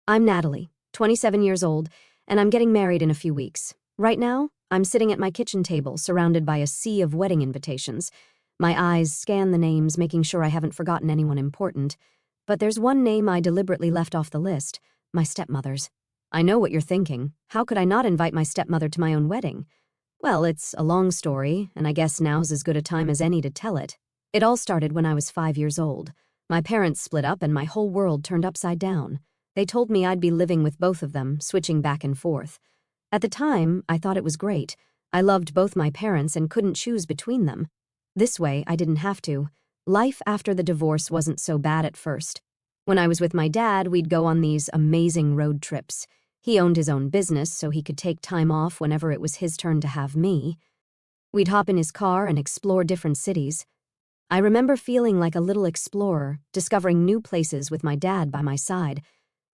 I'm Natalie, 27 years old, and I'm getting married in a few weeks. Right now, I'm sitting at my kitchen table, surrounded by a sea of wedding invitations. My eyes scan the names, making sure I haven't forgotten anyone important. But there's one name I deliberately left off the list: my stepmother's. I know what you're thinking. How could I not invite my stepmother to my own wedding? Well, it's a long story, and I guess now's as good a time as any to tell it. It all started when I was 5 years old. My parents split up and my whole world turned upside down. They told me I'd be living with both of them, switching back and forth. At the time, I thought it was great. I loved both my parents and couldn't choose between them. This way, I didn't have to. Life after the divorce wasn't so bad at first. When I was with my dad, we'd go on these amazing road trips. He owned his own business, so he could take time off whenever it was his turn to have me. We'd hop in his car and explore different cities. I remember feeling like a little explorer, discovering new places with my dad by my side.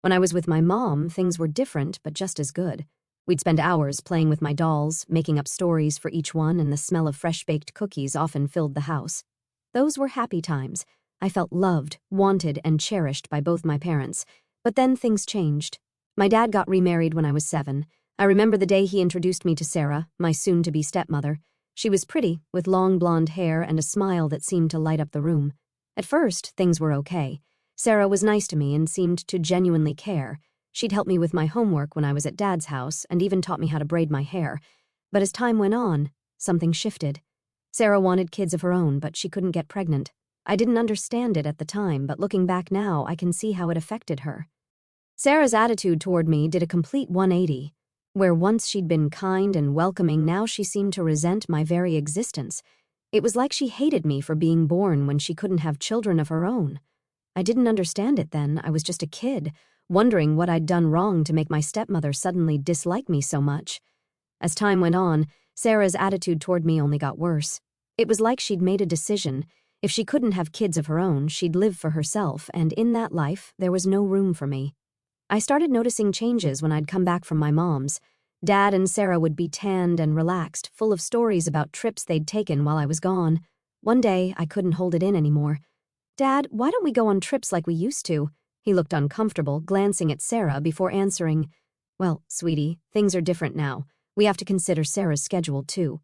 When I was with my mom, things were different, but just as good. We'd spend hours playing with my dolls, making up stories for each one, and the smell of fresh-baked cookies often filled the house. Those were happy times. I felt loved, wanted, and cherished by both my parents. But then things changed. My dad got remarried when I was 7. I remember the day he introduced me to Sarah, my soon-to-be stepmother. She was pretty, with long blonde hair and a smile that seemed to light up the room. At first, things were okay. Sarah was nice to me and seemed to genuinely care. She'd help me with my homework when I was at Dad's house and even taught me how to braid my hair. But as time went on, something shifted. Sarah wanted kids of her own, but she couldn't get pregnant. I didn't understand it at the time, but looking back now, I can see how it affected her. Sarah's attitude toward me did a complete 180. Where once she'd been kind and welcoming, now she seemed to resent my very existence. It was like she hated me for being born when she couldn't have children of her own. I didn't understand it then. I was just a kid, wondering what I'd done wrong to make my stepmother suddenly dislike me so much. As time went on, Sarah's attitude toward me only got worse. It was like she'd made a decision. If she couldn't have kids of her own, she'd live for herself, and in that life, there was no room for me. I started noticing changes when I'd come back from my mom's. Dad and Sarah would be tanned and relaxed, full of stories about trips they'd taken while I was gone. One day, I couldn't hold it in anymore. "Dad, why don't we go on trips like we used to?" He looked uncomfortable, glancing at Sarah before answering, "Well, sweetie, things are different now. We have to consider Sarah's schedule, too."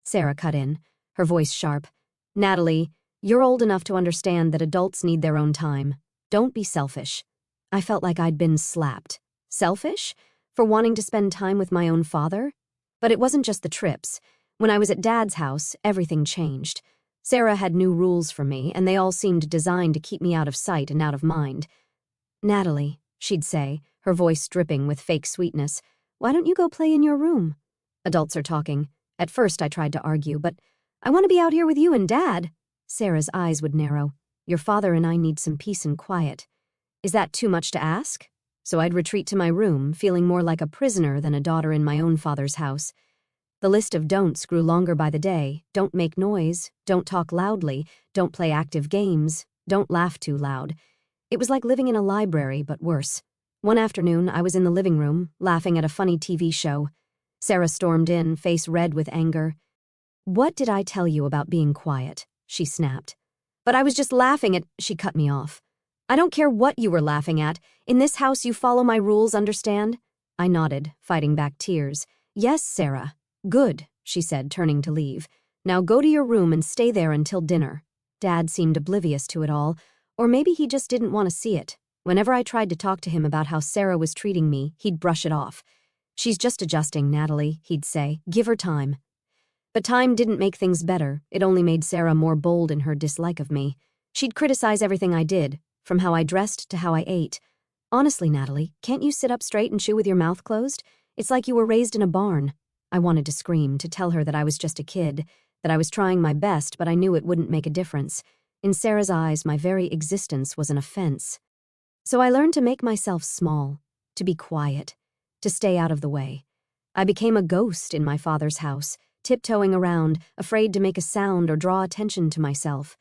Sarah cut in, her voice sharp. "Natalie, you're old enough to understand that adults need their own time. Don't be selfish." I felt like I'd been slapped. Selfish? For wanting to spend time with my own father? But it wasn't just the trips. When I was at Dad's house, everything changed. Sarah had new rules for me, and they all seemed designed to keep me out of sight and out of mind. "Natalie," she'd say, her voice dripping with fake sweetness, "why don't you go play in your room? Adults are talking." At first I tried to argue, but "I want to be out here with you and Dad." Sarah's eyes would narrow. "Your father and I need some peace and quiet." Is that too much to ask? So I'd retreat to my room, feeling more like a prisoner than a daughter in my own father's house. The list of don'ts grew longer by the day. Don't make noise, don't talk loudly, don't play active games, don't laugh too loud. It was like living in a library, but worse. One afternoon, I was in the living room, laughing at a funny TV show. Sarah stormed in, face red with anger. "What did I tell you about being quiet?" she snapped. "But I was just laughing at—" She cut me off. "I don't care what you were laughing at. In this house, you follow my rules, understand?" I nodded, fighting back tears. "Yes, Sarah." "Good," she said, turning to leave. "Now go to your room and stay there until dinner." Dad seemed oblivious to it all, or maybe he just didn't want to see it. Whenever I tried to talk to him about how Sarah was treating me, he'd brush it off. "She's just adjusting, Natalie," he'd say. "Give her time." But time didn't make things better. It only made Sarah more bold in her dislike of me. She'd criticize everything I did, from how I dressed to how I ate. "Honestly, Natalie, can't you sit up straight and chew with your mouth closed? It's like you were raised in a barn." I wanted to scream, to tell her that I was just a kid, that I was trying my best, but I knew it wouldn't make a difference. In Sarah's eyes, my very existence was an offense. So I learned to make myself small, to be quiet, to stay out of the way. I became a ghost in my father's house, tiptoeing around, afraid to make a sound or draw attention to myself.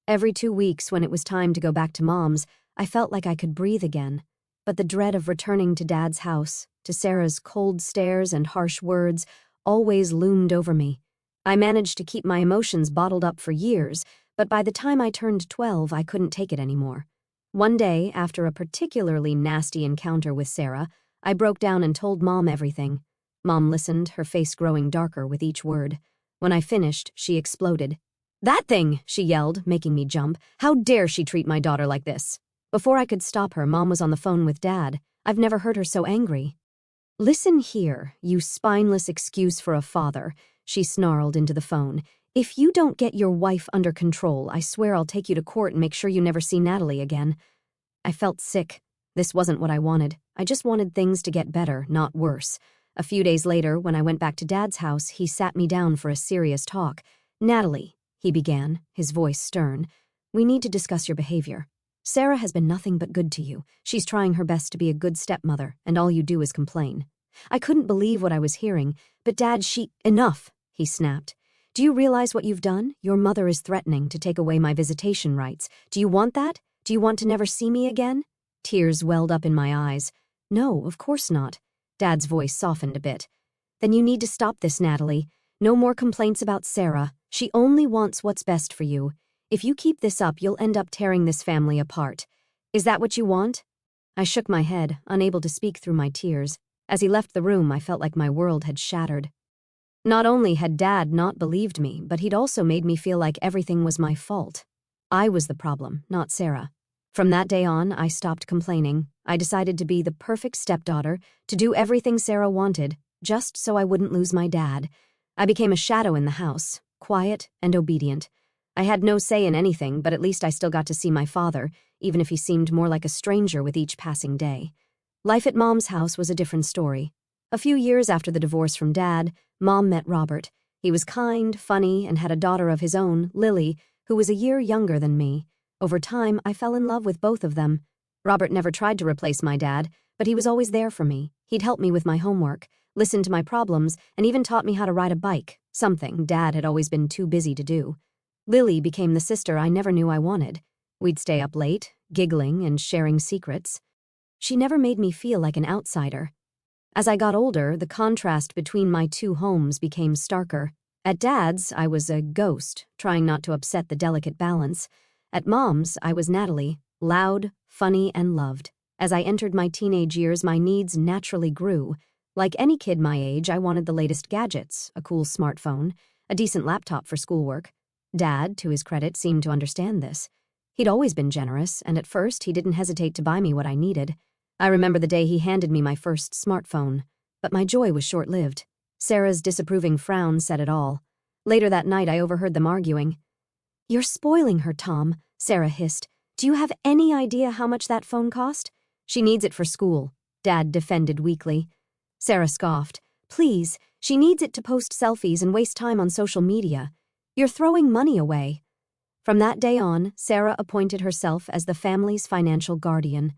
Every 2 weeks, when it was time to go back to Mom's, I felt like I could breathe again. But the dread of returning to Dad's house, to Sarah's cold stares and harsh words, always loomed over me. I managed to keep my emotions bottled up for years, but by the time I turned 12, I couldn't take it anymore. One day, after a particularly nasty encounter with Sarah, I broke down and told Mom everything. Mom listened, her face growing darker with each word. When I finished, she exploded. "That thing!" she yelled, making me jump. "How dare she treat my daughter like this?" Before I could stop her, Mom was on the phone with Dad. I've never heard her so angry. "Listen here, you spineless excuse for a father," she snarled into the phone. "If you don't get your wife under control, I swear I'll take you to court and make sure you never see Natalie again." I felt sick. This wasn't what I wanted. I just wanted things to get better, not worse. A few days later, when I went back to Dad's house, he sat me down for a serious talk. "Natalie," he began, his voice stern, "we need to discuss your behavior. Sarah has been nothing but good to you. She's trying her best to be a good stepmother, and all you do is complain." I couldn't believe what I was hearing. "But Dad, Enough," he snapped. "Do you realize what you've done? Your mother is threatening to take away my visitation rights. Do you want that? Do you want to never see me again?" Tears welled up in my eyes. "No, of course not." Dad's voice softened a bit. "Then you need to stop this, Natalie. No more complaints about Sarah. She only wants what's best for you. If you keep this up, you'll end up tearing this family apart. Is that what you want?" I shook my head, unable to speak through my tears. As he left the room, I felt like my world had shattered. Not only had Dad not believed me, but he'd also made me feel like everything was my fault. I was the problem, not Sarah. From that day on, I stopped complaining. I decided to be the perfect stepdaughter, to do everything Sarah wanted, just so I wouldn't lose my dad. I became a shadow in the house, quiet and obedient. I had no say in anything, but at least I still got to see my father, even if he seemed more like a stranger with each passing day. Life at Mom's house was a different story. A few years after the divorce from Dad, Mom met Robert. He was kind, funny, and had a daughter of his own, Lily, who was a year younger than me. Over time, I fell in love with both of them. Robert never tried to replace my dad, but he was always there for me. He'd help me with my homework, listen to my problems, and even taught me how to ride a bike, something Dad had always been too busy to do. Lily became the sister I never knew I wanted. We'd stay up late, giggling and sharing secrets. She never made me feel like an outsider. As I got older, the contrast between my two homes became starker. At Dad's, I was a ghost, trying not to upset the delicate balance. At Mom's, I was Natalie, loud, funny, and loved. As I entered my teenage years, my needs naturally grew. Like any kid my age, I wanted the latest gadgets, a cool smartphone, a decent laptop for schoolwork. Dad, to his credit, seemed to understand this. He'd always been generous, and at first he didn't hesitate to buy me what I needed. I remember the day he handed me my first smartphone, but my joy was short-lived. Sarah's disapproving frown said it all. Later that night, I overheard them arguing. "You're spoiling her, Tom," Sarah hissed. "Do you have any idea how much that phone cost?" "She needs it for school," Dad defended weakly. Sarah scoffed. "Please, she needs it to post selfies and waste time on social media. You're throwing money away." From that day on, Sarah appointed herself as the family's financial guardian.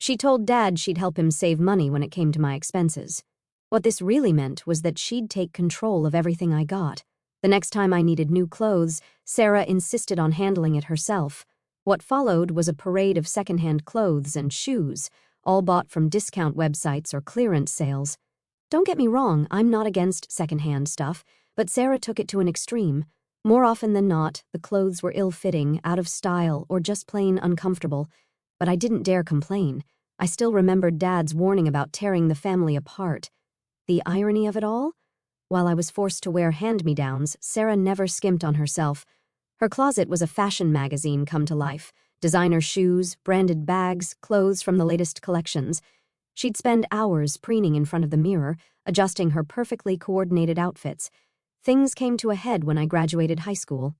She told Dad she'd help him save money when it came to my expenses. What this really meant was that she'd take control of everything I got. The next time I needed new clothes, Sarah insisted on handling it herself. What followed was a parade of secondhand clothes and shoes, all bought from discount websites or clearance sales. Don't get me wrong, I'm not against secondhand stuff, but Sarah took it to an extreme. More often than not, the clothes were ill-fitting, out of style, or just plain uncomfortable. But I didn't dare complain. I still remembered Dad's warning about tearing the family apart. The irony of it all? While I was forced to wear hand-me-downs, Sarah never skimped on herself. Her closet was a fashion magazine come to life. Designer shoes, branded bags, clothes from the latest collections. She'd spend hours preening in front of the mirror, adjusting her perfectly coordinated outfits. Things came to a head when I graduated high school.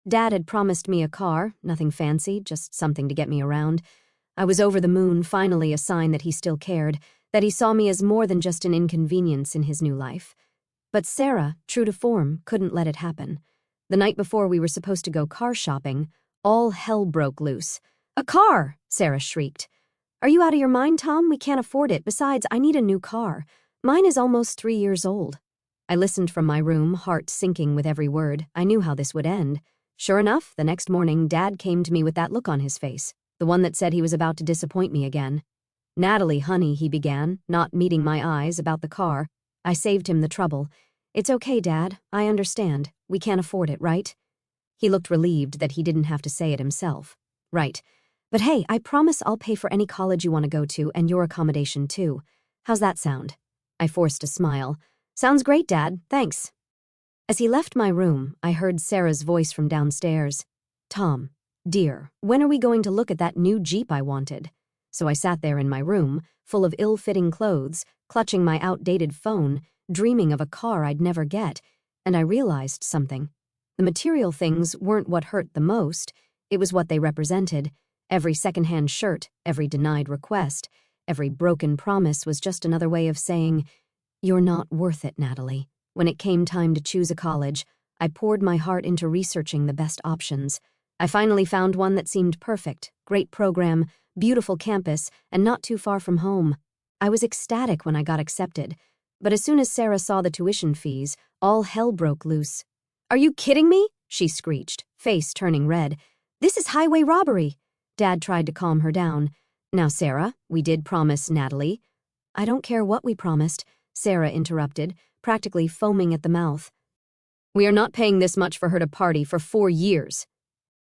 Dad had promised me a car, nothing fancy, just something to get me around. I was over the moon, finally a sign that he still cared, that he saw me as more than just an inconvenience in his new life. But Sarah, true to form, couldn't let it happen. The night before we were supposed to go car shopping, all hell broke loose. "A car!" Sarah shrieked. "Are you out of your mind, Tom? We can't afford it. Besides, I need a new car. Mine is almost 3 years old." I listened from my room, heart sinking with every word. I knew how this would end. Sure enough, the next morning, Dad came to me with that look on his face, the one that said he was about to disappoint me again. "Natalie, honey," he began, not meeting my eyes, about the car. I saved him the trouble. "It's okay, Dad. I understand. We can't afford it, right?" He looked relieved that he didn't have to say it himself. "Right. But hey, I promise I'll pay for any college you want to go to and your accommodation too. How's that sound? I forced a smile. Sounds great, Dad. Thanks. As he left my room, I heard Sarah's voice from downstairs. Tom, dear, when are we going to look at that new Jeep I wanted? So I sat there in my room, full of ill-fitting clothes, clutching my outdated phone, dreaming of a car I'd never get, and I realized something. The material things weren't what hurt the most, it was what they represented. Every secondhand shirt, every denied request, every broken promise was just another way of saying, "You're not worth it, Natalie." When it came time to choose a college, I poured my heart into researching the best options. I finally found one that seemed perfect, great program, beautiful campus, and not too far from home. I was ecstatic when I got accepted, but as soon as Sarah saw the tuition fees, all hell broke loose. "Are you kidding me?" she screeched, face turning red. "This is highway robbery." Dad tried to calm her down. "Now, Sarah, we did promise Natalie." "I don't care what we promised," Sarah interrupted, practically foaming at the mouth. "We are not paying this much for her to party for 4 years."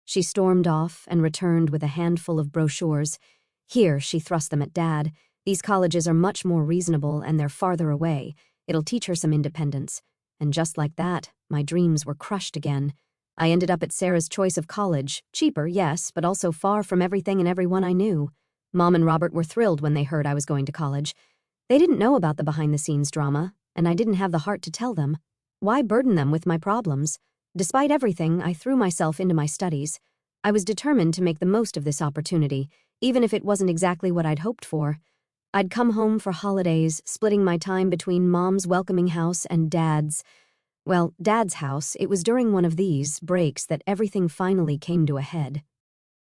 She stormed off and returned with a handful of brochures. "Here," she thrust them at Dad. "These colleges are much more reasonable and they're farther away. It'll teach her some independence." And just like that, my dreams were crushed again. I ended up at Sarah's choice of college. Cheaper, yes, but also far from everything and everyone I knew. Mom and Robert were thrilled when they heard I was going to college. They didn't know about the behind-the-scenes drama, and I didn't have the heart to tell them. Why burden them with my problems? Despite everything, I threw myself into my studies. I was determined to make the most of this opportunity, even if it wasn't exactly what I'd hoped for. I'd come home for holidays, splitting my time between Mom's welcoming house and Dad's. Well, Dad's house. It was during one of these breaks that everything finally came to a head.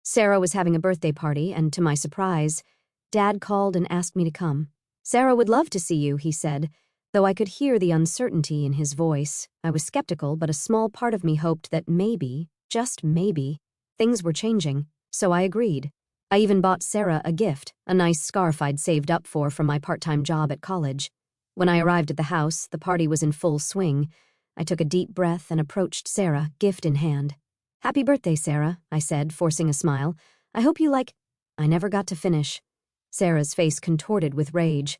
Sarah was having a birthday party, and to my surprise, Dad called and asked me to come. "Sarah would love to see you," he said, though I could hear the uncertainty in his voice. I was skeptical, but a small part of me hoped that maybe, just maybe, things were changing, so I agreed. I even bought Sarah a gift, a nice scarf I'd saved up for from my part-time job at college. When I arrived at the house, the party was in full swing. I took a deep breath and approached Sarah, gift in hand. "Happy birthday, Sarah," I said, forcing a smile. "I hope you like—" I never got to finish. Sarah's face contorted with rage.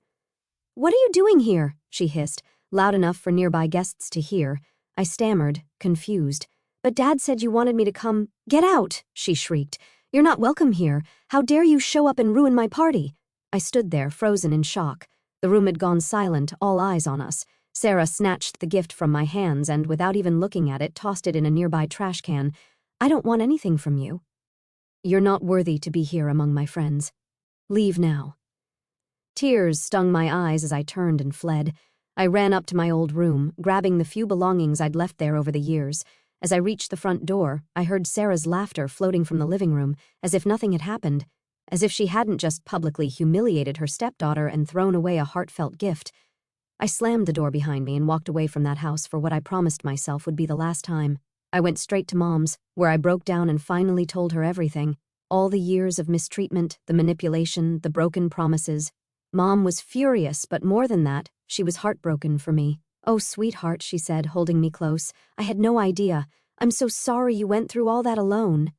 "What are you doing here?" she hissed, loud enough for nearby guests to hear. I stammered, confused. "But Dad said you wanted me to come—" "Get out!" she shrieked. "You're not welcome here. How dare you show up and ruin my party?" I stood there, frozen in shock. The room had gone silent, all eyes on us. Sarah snatched the gift from my hands and, without even looking at it, tossed it in a nearby trash can. "I don't want anything from you. You're not worthy to be here among my friends. Leave now." Tears stung my eyes as I turned and fled. I ran up to my old room, grabbing the few belongings I'd left there over the years. As I reached the front door, I heard Sarah's laughter floating from the living room, as if nothing had happened, as if she hadn't just publicly humiliated her stepdaughter and thrown away a heartfelt gift. I slammed the door behind me and walked away from that house for what I promised myself would be the last time. I went straight to Mom's, where I broke down and finally told her everything. All the years of mistreatment, the manipulation, the broken promises. Mom was furious, but more than that, she was heartbroken for me. "Oh, sweetheart," she said, holding me close. "I had no idea. I'm so sorry you went through all that alone."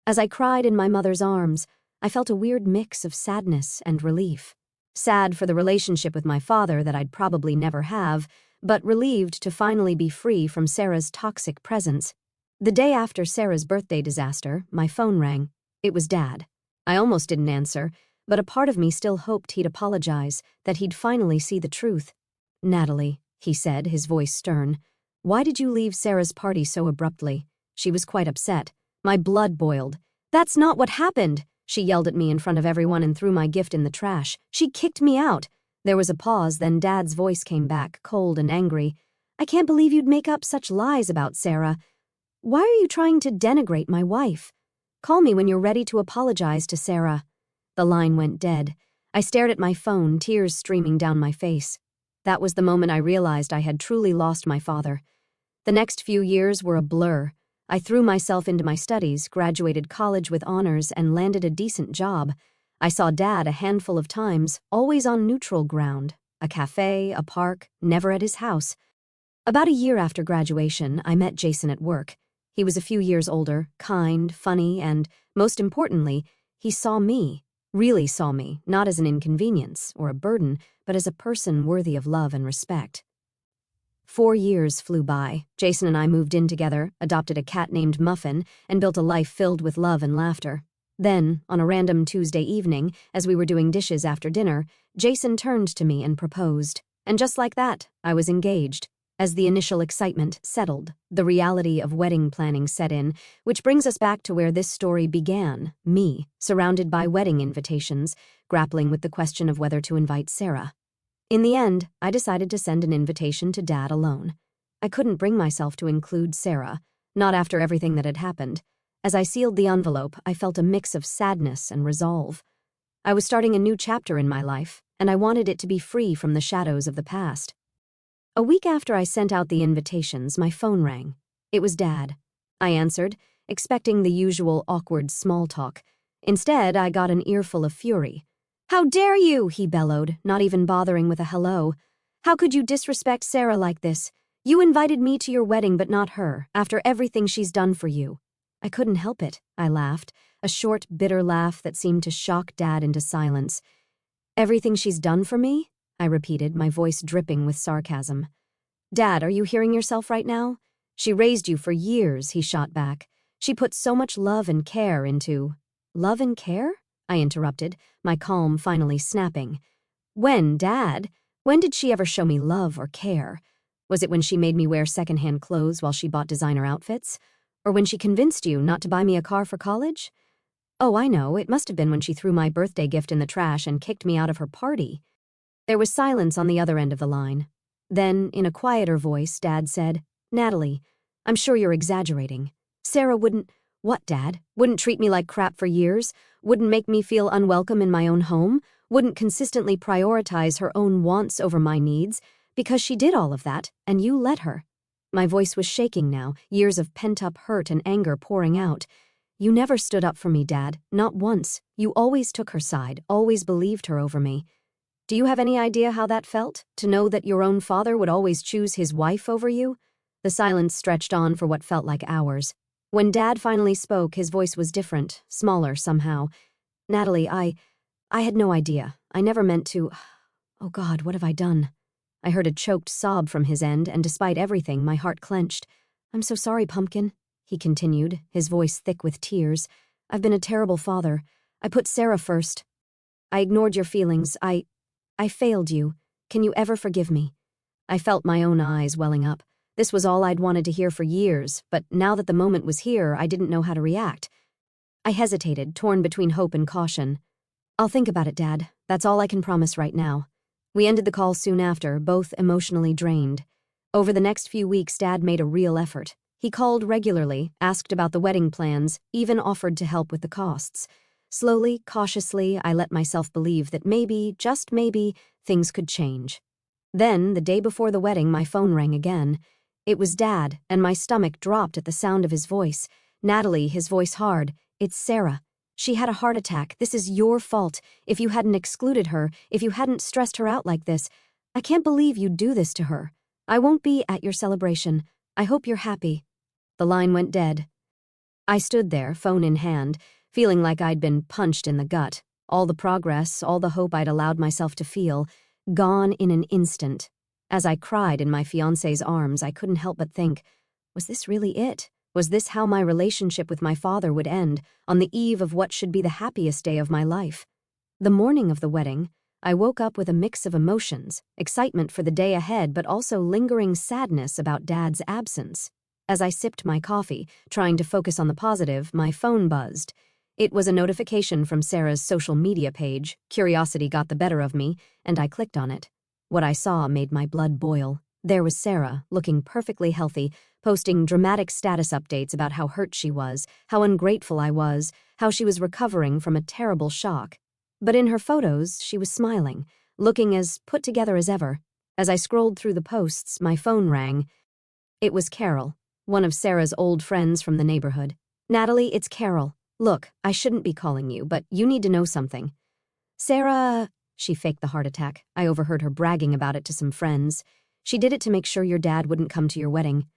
As I cried in my mother's arms, I felt a weird mix of sadness and relief. Sad for the relationship with my father that I'd probably never have, but relieved to finally be free from Sarah's toxic presence. The day after Sarah's birthday disaster, my phone rang. It was Dad. I almost didn't answer, but a part of me still hoped he'd apologize, that he'd finally see the truth. "Natalie," he said, his voice stern, "why did you leave Sarah's party so abruptly?" She was quite upset. My blood boiled. "That's not what happened!" She yelled at me in front of everyone and threw my gift in the trash. "She kicked me out." There was a pause, then Dad's voice came back, cold and angry. "I can't believe you'd make up such lies about Sarah. Why are you trying to denigrate my wife? Call me when you're ready to apologize to Sarah." The line went dead. I stared at my phone, tears streaming down my face. That was the moment I realized I had truly lost my father. The next few years were a blur. I threw myself into my studies, graduated college with honors, and landed a decent job. I saw Dad a handful of times, always on neutral ground. A cafe, a park, never at his house. About a year after graduation, I met Jason at work. He was a few years older, kind, funny, and, most importantly, He saw me, really saw me, not as an inconvenience or a burden, but as a person worthy of love and respect. 4 years flew by. Jason and I moved in together, adopted a cat named Muffin, and built a life filled with love and laughter. Then, on a random Tuesday evening, as we were doing dishes after dinner, Jason turned to me and proposed. And just like that, I was engaged. As the initial excitement settled, the reality of wedding planning set in, which brings us back to where this story began, me, surrounded by wedding invitations, grappling with the question of whether to invite Sarah. In the end, I decided to send an invitation to Dad alone. I couldn't bring myself to include Sarah, not after everything that had happened. As I sealed the envelope, I felt a mix of sadness and resolve. I was starting a new chapter in my life, and I wanted it to be free from the shadows of the past. A week after I sent out the invitations, my phone rang. It was Dad. I answered, expecting the usual awkward small talk. Instead, I got an earful of fury. "How dare you?" he bellowed, not even bothering with a hello. "How could you disrespect Sarah like this? You invited me to your wedding but not her, after everything she's done for you." I couldn't help it, I laughed, a short, bitter laugh that seemed to shock Dad into silence. "Everything she's done for me?" I repeated, my voice dripping with sarcasm. "Dad, are you hearing yourself right now? She raised you for years," he shot back. "She put so much love and care into—" "Love and care?" I interrupted, my calm finally snapping. "When, Dad? When did she ever show me love or care? Was it when she made me wear secondhand clothes while she bought designer outfits? Or when she convinced you not to buy me a car for college? Oh, I know, it must have been when she threw my birthday gift in the trash and kicked me out of her party." There was silence on the other end of the line. Then, in a quieter voice, Dad said, "Natalie, I'm sure you're exaggerating. Sarah wouldn't—" "What, Dad? Wouldn't treat me like crap for years? Wouldn't make me feel unwelcome in my own home? Wouldn't consistently prioritize her own wants over my needs? Because she did all of that, and you let her." My voice was shaking now, years of pent-up hurt and anger pouring out. "You never stood up for me, Dad, not once. You always took her side, always believed her over me. Do you have any idea how that felt, to know that your own father would always choose his wife over you?" The silence stretched on for what felt like hours. When Dad finally spoke, his voice was different, smaller somehow. "Natalie, I had no idea. I never meant to— Oh God, what have I done?" I heard a choked sob from his end, and despite everything, my heart clenched. "I'm so sorry, Pumpkin," he continued, his voice thick with tears. "I've been a terrible father. I put Sarah first. I ignored your feelings. I failed you. Can you ever forgive me?" I felt my own eyes welling up. This was all I'd wanted to hear for years, but now that the moment was here, I didn't know how to react. I hesitated, torn between hope and caution. "I'll think about it, Dad. That's all I can promise right now." We ended the call soon after, both emotionally drained. Over the next few weeks, Dad made a real effort. He called regularly, asked about the wedding plans, even offered to help with the costs. Slowly, cautiously, I let myself believe that maybe, just maybe, things could change. Then, the day before the wedding, my phone rang again. It was Dad, and my stomach dropped at the sound of his voice. "Natalie," his voice hard, "it's Sarah. She had a heart attack. This is your fault. If you hadn't excluded her, if you hadn't stressed her out like this, I can't believe you'd do this to her. I won't be at your celebration. I hope you're happy." The line went dead. I stood there, phone in hand, feeling like I'd been punched in the gut. All the progress, all the hope I'd allowed myself to feel, gone in an instant. As I cried in my fiancé's arms, I couldn't help but think, was this really it? Was this how my relationship with my father would end, on the eve of what should be the happiest day of my life? The morning of the wedding, I woke up with a mix of emotions, excitement for the day ahead, but also lingering sadness about Dad's absence. As I sipped my coffee, trying to focus on the positive, my phone buzzed. It was a notification from Sarah's social media page. Curiosity got the better of me, and I clicked on it. What I saw made my blood boil. There was Sarah, looking perfectly healthy, posting dramatic status updates about how hurt she was, how ungrateful I was, how she was recovering from a terrible shock. But in her photos, she was smiling, looking as put together as ever. As I scrolled through the posts, my phone rang. It was Carol, one of Sarah's old friends from the neighborhood. "Natalie, it's Carol. Look, I shouldn't be calling you, but you need to know something." "Sarah—" She faked the heart attack. I overheard her bragging about it to some friends. "She did it to make sure your dad wouldn't come to your wedding.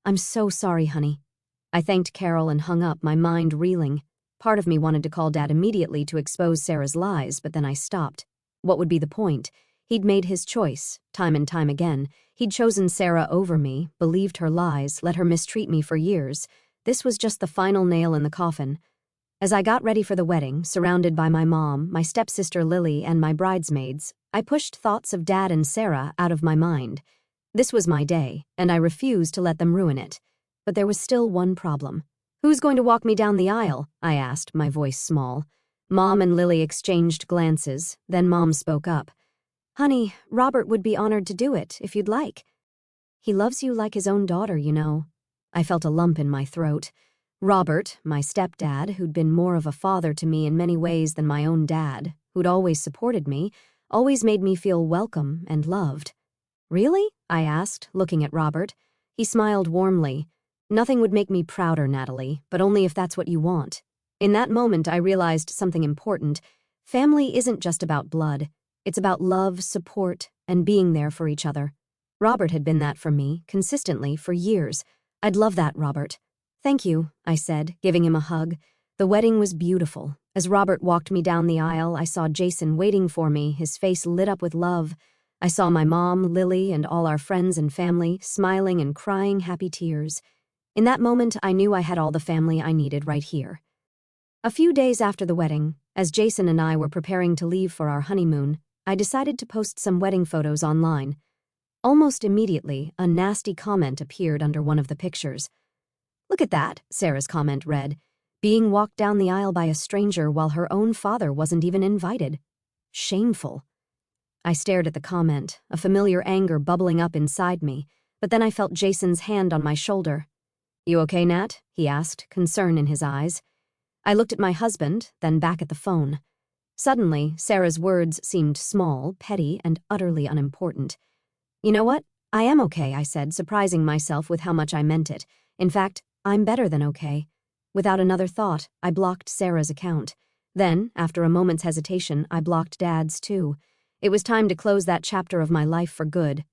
I'm so sorry, honey." I thanked Carol and hung up, my mind reeling. Part of me wanted to call Dad immediately to expose Sarah's lies, but then I stopped. What would be the point? He'd made his choice, time and time again. He'd chosen Sarah over me, believed her lies, let her mistreat me for years. This was just the final nail in the coffin. As I got ready for the wedding, surrounded by my mom, my stepsister Lily, and my bridesmaids, I pushed thoughts of Dad and Sarah out of my mind. This was my day, and I refused to let them ruin it. But there was still one problem. "Who's going to walk me down the aisle?" I asked, my voice small. Mom and Lily exchanged glances, then Mom spoke up. "Honey, Robert would be honored to do it, if you'd like. He loves you like his own daughter, you know." I felt a lump in my throat. Robert, my stepdad, who'd been more of a father to me in many ways than my own dad, who'd always supported me, always made me feel welcome and loved. "Really?" I asked, looking at Robert. He smiled warmly. "Nothing would make me prouder, Natalie, but only if that's what you want." In that moment, I realized something important. Family isn't just about blood. It's about love, support, and being there for each other. Robert had been that for me, consistently, for years. "I'd love that, Robert." "Thank you," I said, giving him a hug. The wedding was beautiful. As Robert walked me down the aisle, I saw Jason waiting for me, his face lit up with love. I saw my mom, Lily, and all our friends and family, smiling and crying happy tears. In that moment, I knew I had all the family I needed right here. A few days after the wedding, as Jason and I were preparing to leave for our honeymoon, I decided to post some wedding photos online. Almost immediately, a nasty comment appeared under one of the pictures. "Look at that," Sarah's comment read, "being walked down the aisle by a stranger while her own father wasn't even invited. Shameful." I stared at the comment, a familiar anger bubbling up inside me, but then I felt Jason's hand on my shoulder. "You okay, Nat?" he asked, concern in his eyes. I looked at my husband, then back at the phone. Suddenly, Sarah's words seemed small, petty, and utterly unimportant. "You know what? I am okay," I said, surprising myself with how much I meant it. In fact, I'm better than okay. Without another thought, I blocked Sarah's account. Then, after a moment's hesitation, I blocked Dad's too. It was time to close that chapter of my life for good.